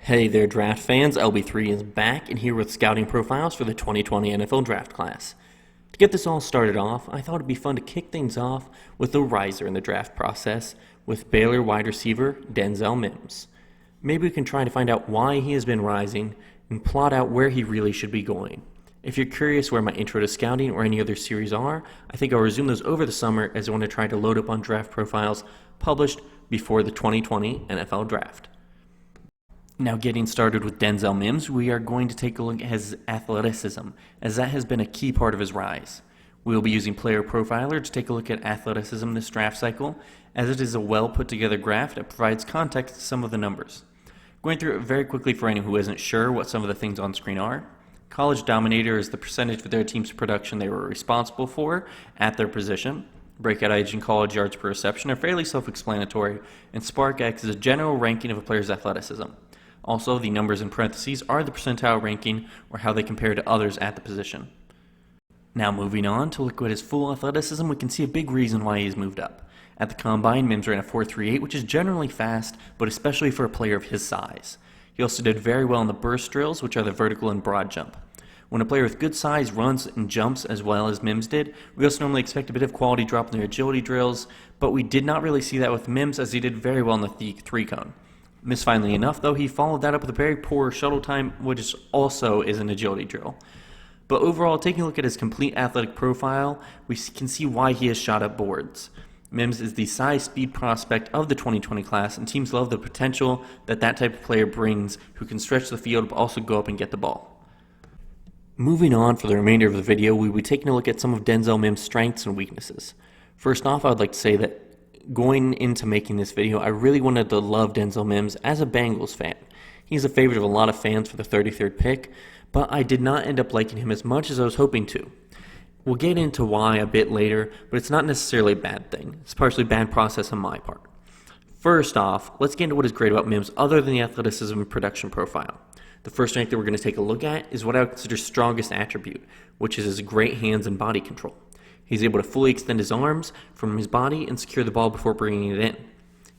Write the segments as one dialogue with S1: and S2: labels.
S1: Hey there, draft fans. LB3 is back and here with scouting profiles for the 2020 NFL Draft Class. To get this all started off, I thought it'd be fun to kick things off with a riser in the draft process with Baylor wide receiver Denzel Mims. Maybe we can try to find out why he has been rising and plot out where he really should be going. If you're curious where my intro to scouting or any other series are, I think I'll resume those over the summer as I want to try to load up on draft profiles published before the 2020 NFL Draft. Now getting started with Denzel Mims, we are going to take a look at his athleticism, as that has been a key part of his rise. We will be using Player Profiler to take a look at athleticism this draft cycle, as it is a well put together graph that provides context to some of the numbers. Going through it very quickly for anyone who isn't sure what some of the things on screen are. College Dominator is the percentage of their team's production they were responsible for at their position. Breakout age and college yards per reception are fairly self-explanatory, and SparkX is a general ranking of a player's athleticism. Also, the numbers in parentheses are the percentile ranking, or how they compare to others at the position. Now moving on to look at his full athleticism, we can see a big reason why he's moved up. At the combine, Mims ran a 4.38, which is generally fast, but especially for a player of his size. He also did very well in the burst drills, which are the vertical and broad jump. When a player with good size runs and jumps as well as Mims did, we also normally expect a bit of quality drop in their agility drills, but we did not really see that with Mims, as he did very well in the three-cone. Misfinely enough, though, he followed that up with a very poor shuttle time, which also is an agility drill. But overall, taking a look at his complete athletic profile, we can see why he has shot up boards. Mims is the size-speed prospect of the 2020 class, and teams love the potential that type of player brings who can stretch the field but also go up and get the ball. Moving on for the remainder of the video, we will be taking a look at some of Denzel Mims' strengths and weaknesses. First off, I would like to say that going into making this video, I really wanted to love Denzel Mims as a Bengals fan. He's a favorite of a lot of fans for the 33rd pick, but I did not end up liking him as much as I was hoping to. We'll get into why a bit later, but it's not necessarily a bad thing. It's partially a bad process on my part. First off, let's get into what is great about Mims other than the athleticism and production profile. The first strength that we're going to take a look at is what I would consider strongest attribute, which is his great hands and body control. He's able to fully extend his arms from his body and secure the ball before bringing it in.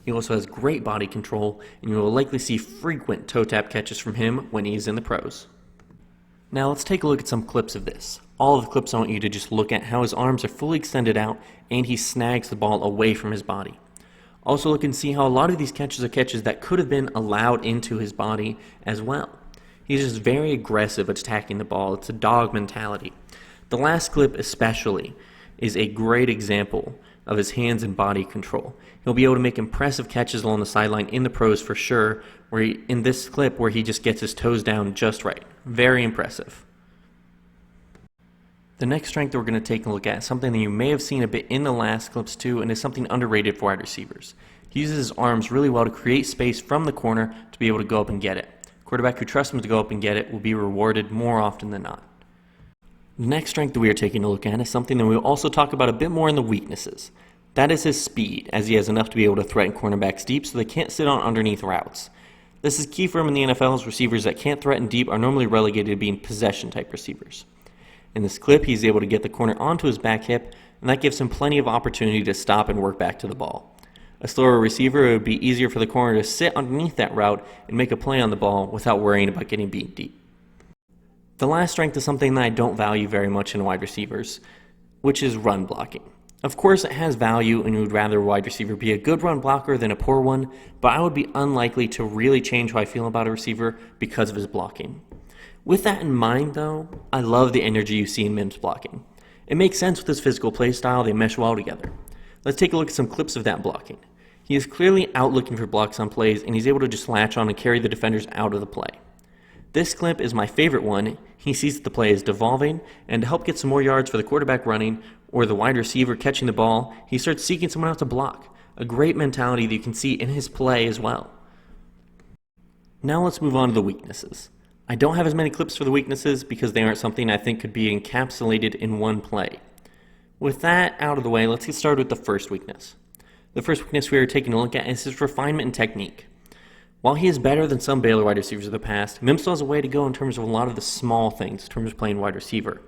S1: He also has great body control, and you will likely see frequent toe tap catches from him when he's in the pros. Now let's take a look at some clips of this. All of the clips I want you to just look at how his arms are fully extended out and he snags the ball away from his body. Also look and see how a lot of these catches are catches that could have been allowed into his body as well. He's just very aggressive at attacking the ball. It's a dog mentality. The last clip especially is a great example of his hands and body control. He'll be able to make impressive catches along the sideline in the pros for sure, in this clip where he just gets his toes down just right. Very impressive. The next strength that we're going to take a look at is something that you may have seen a bit in the last clips too, and is something underrated for wide receivers. He uses his arms really well to create space from the corner to be able to go up and get it. Quarterback who trusts him to go up and get it will be rewarded more often than not. The next strength that we are taking a look at is something that we'll also talk about a bit more in the weaknesses. That is his speed, as he has enough to be able to threaten cornerbacks deep so they can't sit on underneath routes. This is key for him in the NFL, as receivers that can't threaten deep are normally relegated to being possession-type receivers. In this clip, he's able to get the corner onto his back hip, and that gives him plenty of opportunity to stop and work back to the ball. A slower receiver, it would be easier for the corner to sit underneath that route and make a play on the ball without worrying about getting beat deep. The last strength is something that I don't value very much in wide receivers, which is run blocking. Of course, it has value, and you would rather a wide receiver be a good run blocker than a poor one, but I would be unlikely to really change how I feel about a receiver because of his blocking. With that in mind, though, I love the energy you see in Mims blocking. It makes sense with his physical play style, they mesh well together. Let's take a look at some clips of that blocking. He is clearly out looking for blocks on plays, and he's able to just latch on and carry the defenders out of the play. This clip is my favorite one. He sees that the play is devolving, and to help get some more yards for the quarterback running or the wide receiver catching the ball, he starts seeking someone out to block. A great mentality that you can see in his play as well. Now let's move on to the weaknesses. I don't have as many clips for the weaknesses because they aren't something I think could be encapsulated in one play. With that out of the way, let's get started with the first weakness. The first weakness we are taking a look at is his refinement and technique. While he is better than some Baylor wide receivers of the past, Mims still has a way to go in terms of a lot of the small things in terms of playing wide receiver.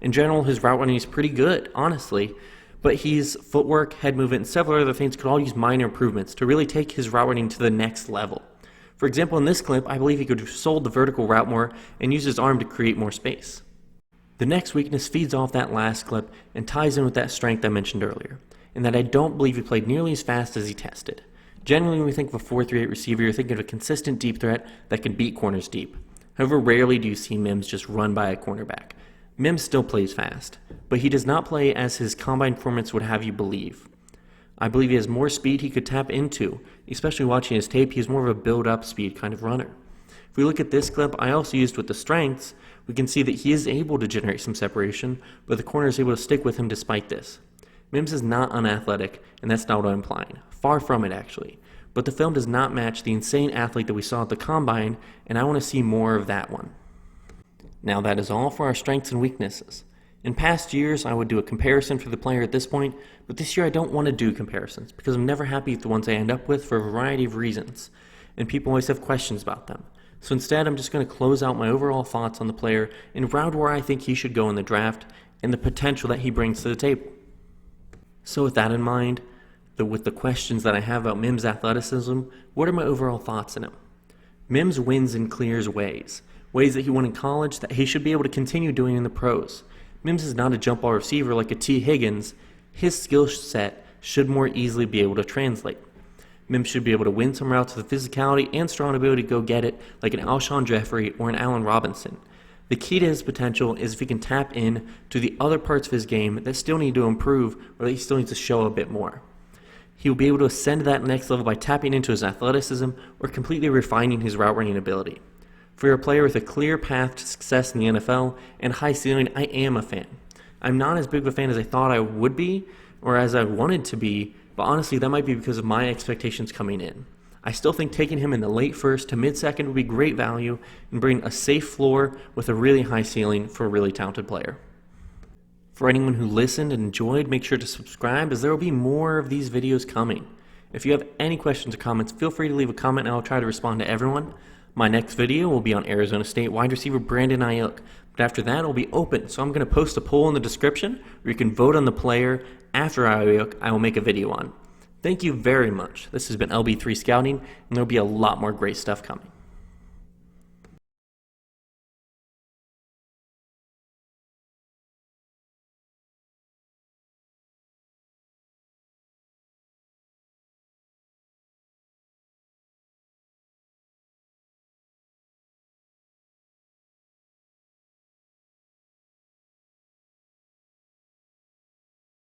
S1: In general, his route running is pretty good, honestly, but his footwork, head movement, and several other things could all use minor improvements to really take his route running to the next level. For example, in this clip, I believe he could have sold the vertical route more and used his arm to create more space. The next weakness feeds off that last clip and ties in with that strength I mentioned earlier, in that I don't believe he played nearly as fast as he tested. Generally, when we think of a 4-3-8 receiver, you're thinking of a consistent deep threat that can beat corners deep. However, rarely do you see Mims just run by a cornerback. Mims still plays fast, but he does not play as his combine performance would have you believe. I believe he has more speed he could tap into, especially watching his tape. He's more of a build-up speed kind of runner. If we look at this clip I also used with the strengths, we can see that he is able to generate some separation, but the corner is able to stick with him despite this. Mims is not unathletic, and that's not what I'm implying. Far from it, actually. But the film does not match the insane athlete that we saw at the combine, and I want to see more of that one. Now that is all for our strengths and weaknesses. In past years, I would do a comparison for the player at this point, but this year I don't want to do comparisons because I'm never happy with the ones I end up with for a variety of reasons, and people always have questions about them. So instead, I'm just going to close out my overall thoughts on the player and around where I think he should go in the draft and the potential that he brings to the table. So with that in mind, with the questions that I have about Mims' athleticism, what are my overall thoughts on him? Mims wins and clears ways that he won in college that he should be able to continue doing in the pros. Mims is not a jump ball receiver like a T. Higgins. His skill set should more easily be able to translate. Mims should be able to win some routes with physicality and strong ability to go get it like an Alshon Jeffrey or an Allen Robinson. The key to his potential is if he can tap in to the other parts of his game that still need to improve or that he still needs to show a bit more. He will be able to ascend to that next level by tapping into his athleticism or completely refining his route running ability. For a player with a clear path to success in the NFL and high ceiling, I am a fan. I'm not as big of a fan as I thought I would be or as I wanted to be, but honestly that might be because of my expectations coming in. I still think taking him in the late first to mid-second would be great value and bring a safe floor with a really high ceiling for a really talented player. For anyone who listened and enjoyed, make sure to subscribe as there will be more of these videos coming. If you have any questions or comments, feel free to leave a comment and I'll try to respond to everyone. My next video will be on Arizona State wide receiver Brandon Aiyuk, but after that it will be open, so I'm going to post a poll in the description where you can vote on the player after Aiyuk I will make a video on. Thank you very much. This has been LB3 Scouting, and there will be a lot more great stuff coming.